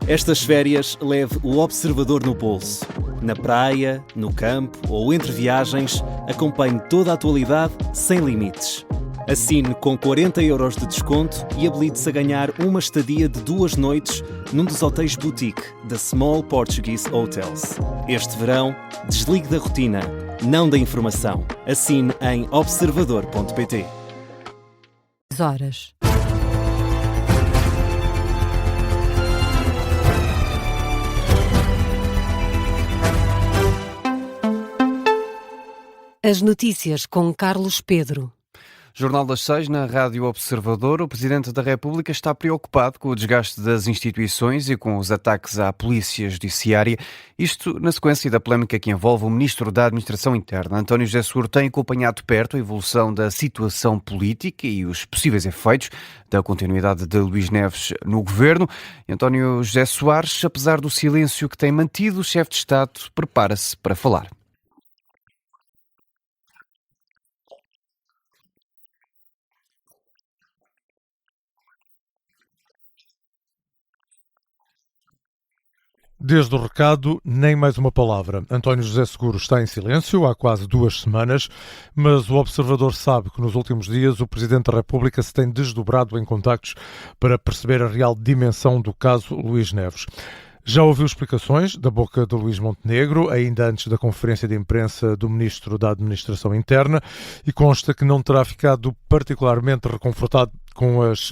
Estas férias leve o Observador no bolso. Na praia, no campo ou entre viagens, acompanhe toda a atualidade sem limites. Assine com 40€ de desconto e habilite-se a ganhar uma estadia de 2 noites num dos hotéis boutique da Small Portuguese Hotels. Este verão, desligue da rotina, não da informação. Assine em observador.pt. Horas. As notícias com Carlos Pedro. Jornal das 6, na Rádio Observador. O Presidente da República está preocupado com o desgaste das instituições e com os ataques à Polícia Judiciária. Isto na sequência da polémica que envolve o Ministro da Administração Interna. António José Seguro tem acompanhado de perto a evolução da situação política e os possíveis efeitos da continuidade de Luís Neves no governo. E António José Soares, apesar do silêncio que tem mantido, o chefe de Estado prepara-se para falar. Desde o recado, nem mais uma palavra. António José Seguro está em silêncio há quase 2 semanas, mas o Observador sabe que nos últimos dias o Presidente da República se tem desdobrado em contactos para perceber a real dimensão do caso Luís Neves. Já ouviu explicações da boca de Luís Montenegro, ainda antes da conferência de imprensa do Ministro da Administração Interna, e consta que não terá ficado particularmente reconfortado com as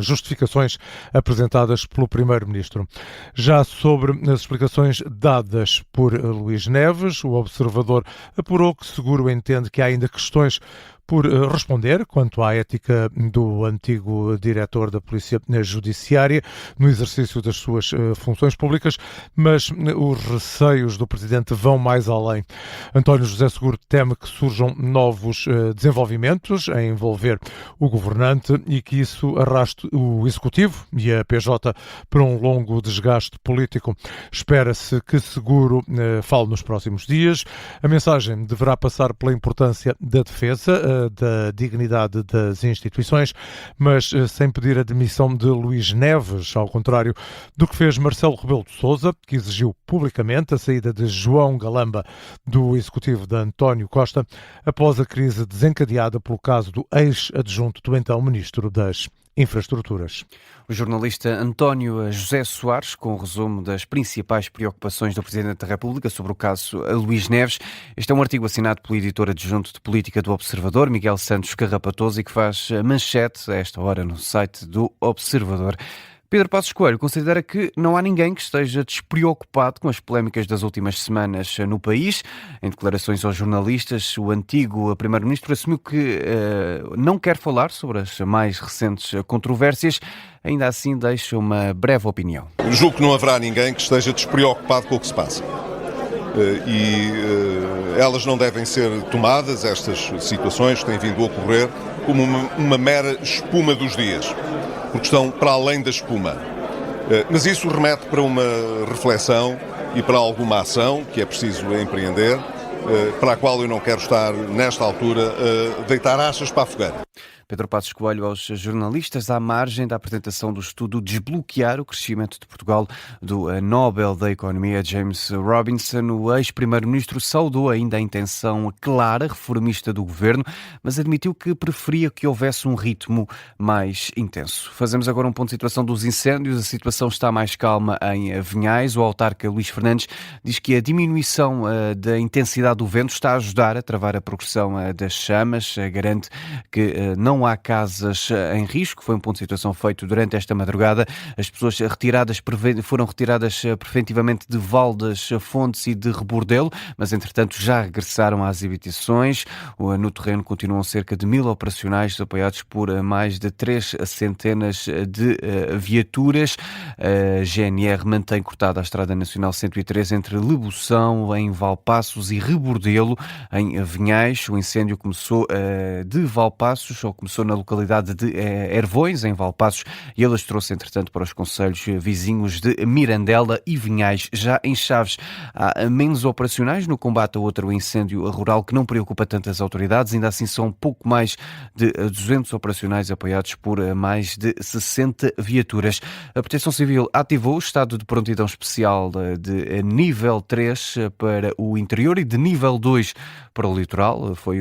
justificações apresentadas pelo Primeiro-Ministro. Já sobre as explicações dadas por Luís Neves, o Observador apurou que Seguro entende que há ainda questões por responder quanto à ética do antigo diretor da Polícia Judiciária no exercício das suas funções públicas, mas os receios do Presidente vão mais além. António José Seguro teme que surjam novos desenvolvimentos a envolver o governante e que isso arraste o Executivo e a PJ para um longo desgaste político. Espera-se que Seguro fale nos próximos dias. A mensagem deverá passar pela importância da defesa da dignidade das instituições, mas sem pedir a demissão de Luís Neves, ao contrário do que fez Marcelo Rebelo de Sousa, que exigiu publicamente a saída de João Galamba do Executivo de António Costa, após a crise desencadeada pelo caso do ex-adjunto do então Ministro das Infraestruturas. O jornalista António José Soares, com o resumo das principais preocupações do Presidente da República sobre o caso Luís Neves. Este é um artigo assinado pelo editor adjunto de Política do Observador, Miguel Santos Carrapatoso, e que faz manchete a esta hora no site do Observador. Pedro Passos Coelho considera que não há ninguém que esteja despreocupado com as polémicas das últimas semanas no país. Em declarações aos jornalistas, o antigo Primeiro-Ministro assumiu que não quer falar sobre as mais recentes controvérsias. Ainda assim, deixa uma breve opinião. Julgo que não haverá ninguém que esteja despreocupado com o que se passa. Elas não devem ser tomadas, estas situações que têm vindo a ocorrer, como uma mera espuma dos dias, porque estão para além da espuma. Mas isso remete para uma reflexão e para alguma ação que é preciso empreender, para a qual eu não quero estar, nesta altura, a deitar achas para a fogueira. Pedro Passos Coelho aos jornalistas à margem da apresentação do estudo Desbloquear o Crescimento de Portugal do Nobel da Economia James Robinson. O ex-primeiro-ministro saudou ainda a intenção clara, reformista do governo, mas admitiu que preferia que houvesse um ritmo mais intenso. Fazemos agora um ponto de situação dos incêndios. A situação está mais calma em Vinhais. O autarca Luís Fernandes diz que a diminuição da intensidade do vento está a ajudar a travar a progressão das chamas. Garante que não há casas em risco. Foi um ponto de situação feito durante esta madrugada. As pessoas foram retiradas preventivamente de Valdas, Fontes e de Rebordelo, mas entretanto já regressaram às habitações. No terreno continuam cerca de 1000 operacionais apoiados por mais de 3 centenas de viaturas. A GNR mantém cortada a Estrada Nacional 103 entre Lebução, em Valpaços, e Rebordelo, em Vinhais. O incêndio começou de Valpaços, ou começou na localidade de Ervões, em Valpaços, e alastrou-se, entretanto, para os concelhos vizinhos de Mirandela e Vinhais. Já em Chaves, há menos operacionais no combate a outro incêndio rural que não preocupa tantas autoridades. Ainda assim, são pouco mais de 200 operacionais apoiados por mais de 60 viaturas. A Proteção Civil ativou o estado de prontidão especial de nível 3 para o interior e de nível 2 para o litoral. Foi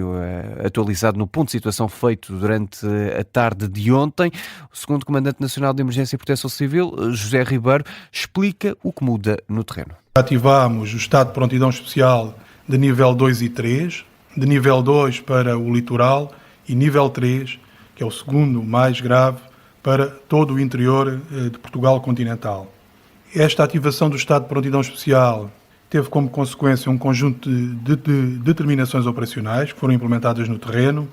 atualizado no ponto de situação feito durante a tarde de ontem. O segundo Comandante Nacional de Emergência e Proteção Civil, José Ribeiro, explica o que muda no terreno. Ativamos o estado de prontidão especial de nível 2 e 3, de nível 2 para o litoral e nível 3, que é o segundo mais grave, para todo o interior de Portugal continental. Esta ativação do estado de prontidão especial teve como consequência um conjunto de determinações operacionais que foram implementadas no terreno,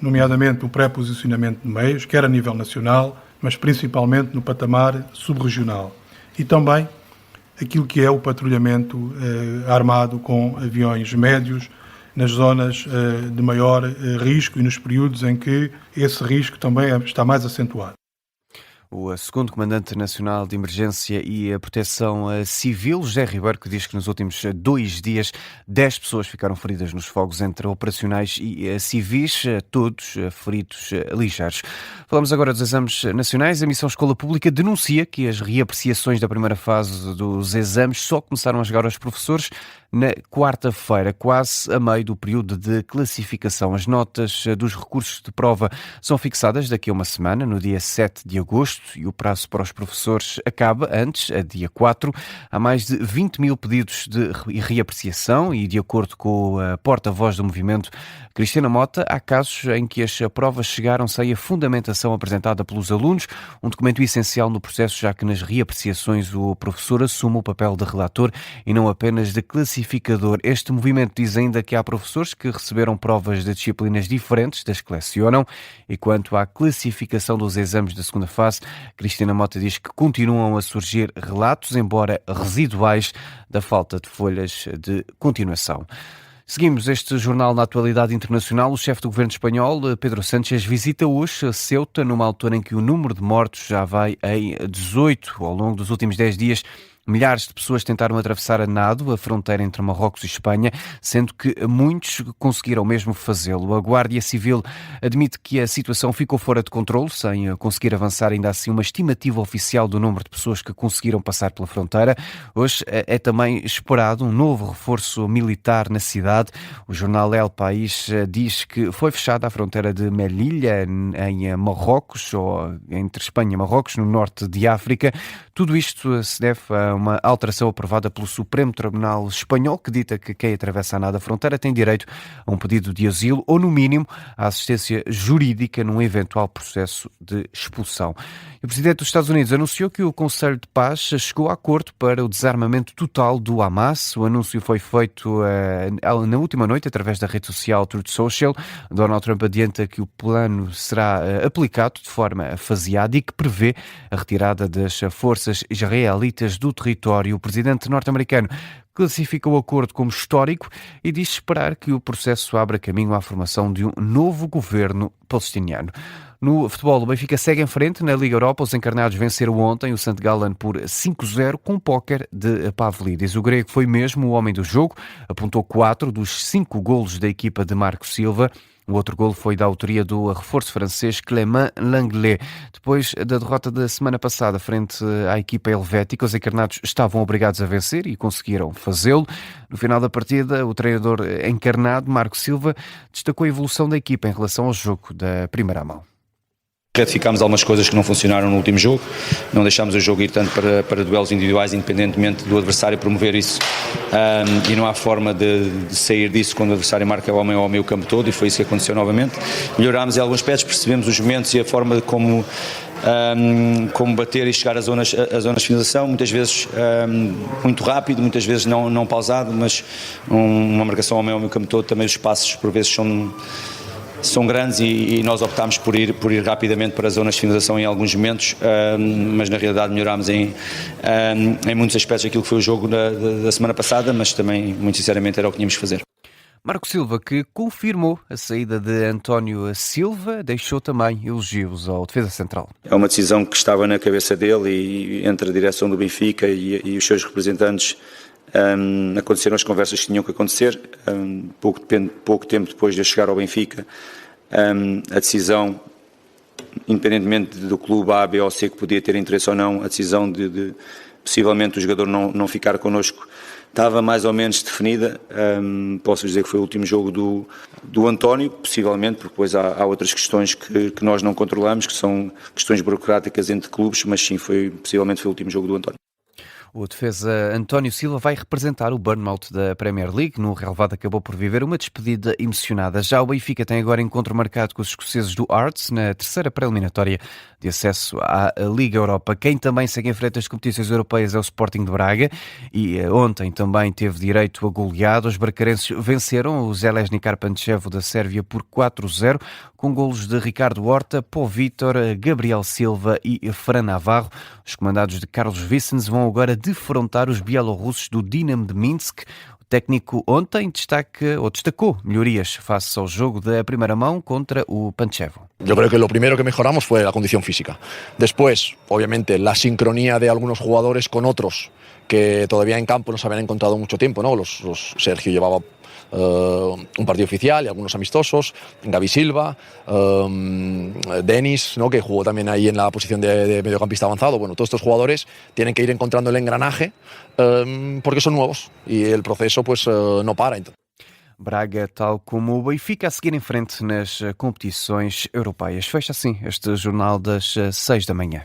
nomeadamente o pré-posicionamento de meios, quer a nível nacional, mas principalmente no patamar subregional. E também aquilo que é o patrulhamento armado com aviões médios nas zonas de maior risco e nos períodos em que esse risco também está mais acentuado. O segundo Comandante Nacional de Emergência e Proteção Civil, José Ribeiro, que diz que nos últimos 2 dias 10 pessoas ficaram feridas nos fogos entre operacionais e civis, todos feridos ligeiros. Falamos agora dos exames nacionais. A Missão Escola Pública denuncia que as reapreciações da primeira fase dos exames só começaram a chegar aos professores na quarta-feira, quase a meio do período de classificação. As notas dos recursos de prova são fixadas daqui a uma semana, no dia 7 de agosto, e o prazo para os professores acaba antes, a dia 4. Há mais de 20 mil pedidos de reapreciação e, de acordo com a porta-voz do movimento, Cristina Mota, há casos em que as provas chegaram sem a fundamentação apresentada pelos alunos, um documento essencial no processo, já que nas reapreciações o professor assume o papel de relator e não apenas de classificador. Este movimento diz ainda que há professores que receberam provas de disciplinas diferentes das que lecionam, e quanto à classificação dos exames da segunda fase, Cristina Mota diz que continuam a surgir relatos, embora residuais, da falta de folhas de continuação. Seguimos este jornal na atualidade internacional. O chefe do governo espanhol, Pedro Sánchez, visita hoje Ceuta, numa altura em que o número de mortos já vai em 18. Ao longo dos últimos 10 dias, milhares de pessoas tentaram atravessar a nado a fronteira entre Marrocos e Espanha, sendo que muitos conseguiram mesmo fazê-lo. A Guarda Civil admite que a situação ficou fora de controle, sem conseguir avançar ainda assim uma estimativa oficial do número de pessoas que conseguiram passar pela fronteira. Hoje é também esperado um novo reforço militar na cidade. O jornal El País diz que foi fechada a fronteira de Melilla, em Marrocos, ou entre Espanha e Marrocos, no norte de África. Tudo isto se deve a uma alteração aprovada pelo Supremo Tribunal Espanhol, que dita que quem atravessa a nada a fronteira tem direito a um pedido de asilo ou, no mínimo, a assistência jurídica num eventual processo de expulsão. O Presidente dos Estados Unidos anunciou que o Conselho de Paz chegou a acordo para o desarmamento total do Hamas. O anúncio foi feito na última noite através da rede social Truth Social. Donald Trump adianta que o plano será aplicado de forma faseada e que prevê a retirada das forças israelitas do território. O presidente norte-americano classifica o acordo como histórico e diz esperar que o processo abra caminho à formação de um novo governo palestiniano. No futebol, o Benfica segue em frente na Liga Europa. Os encarnados venceram ontem o St. Gallen por 5-0 com póquer de Pavlidis. O grego foi mesmo o homem do jogo, apontou 4 dos 5 golos da equipa de Marco Silva. O outro golo foi da autoria do reforço francês Clément Lenglet. Depois da derrota da semana passada frente à equipa helvética, os encarnados estavam obrigados a vencer e conseguiram fazê-lo. No final da partida, o treinador encarnado, Marco Silva, destacou a evolução da equipa em relação ao jogo da primeira mão. Retificámos algumas coisas que não funcionaram no último jogo, não deixámos o jogo ir tanto para duelos individuais, independentemente do adversário promover isso, e não há forma de sair disso quando o adversário marca o homem ao meio campo todo, e foi isso que aconteceu novamente. Melhorámos em alguns aspectos, percebemos os momentos e a forma de como bater e chegar às zonas de finalização, muitas vezes muito rápido, muitas vezes não pausado, mas uma marcação ao meio campo todo. Também os espaços por vezes são grandes e nós optámos por ir rapidamente para as zonas de finalização em alguns momentos, mas na realidade melhorámos em muitos aspectos aquilo que foi o jogo da semana passada, mas também, muito sinceramente, era o que tínhamos que fazer. Marco Silva, que confirmou a saída de António Silva, deixou também elogios ao defesa central. É uma decisão que estava na cabeça dele e entre a direção do Benfica e os seus representantes aconteceram as conversas que tinham que acontecer. Pouco tempo depois de eu chegar ao Benfica, a decisão, independentemente do clube A, B ou C que podia ter interesse ou não, a decisão de possivelmente o jogador não ficar connosco estava mais ou menos definida. Posso dizer que foi o último jogo do António, possivelmente, porque depois há outras questões que nós não controlamos, que são questões burocráticas entre clubes, mas sim, possivelmente foi o último jogo do António. O defesa António Silva vai representar o Bournemouth da Premier League. No relevado acabou por viver uma despedida emocionada. Já o Benfica tem agora encontro marcado com os escoceses do Hearts na terceira pré-eliminatória de acesso à Liga Europa. Quem também segue em frente às competições europeias é o Sporting de Braga e ontem também teve direito a goleada. Os bracarenses venceram o Željezny Pančevo da Sérvia por 4-0 com golos de Ricardo Horta, Pó Vítor, Gabriel Silva e Fran Navarro. Os comandados de Carlos Vicens vão agora defrontar os bielorrussos do Dinamo de Minsk. O técnico ontem destacou melhorias face ao jogo da primeira mão contra o Pančevo. Yo creo que lo primero que mejoramos fue la condición física. Después, obviamente, la sincronía de algunos jugadores con otros que todavía en campo no se habían encontrado mucho tiempo, ¿no? Sergio llevaba un partido oficial y algunos amistosos, Gavi Silva, Denis, ¿no? Que jugó también ahí en la posición de mediocampista avanzado. Bueno, todos estos jugadores tienen que ir encontrando el engranaje porque son nuevos y el proceso pues no para. Braga, tal como o Benfica, a seguir em frente nas competições europeias. Fecha assim este jornal das 6 da manhã.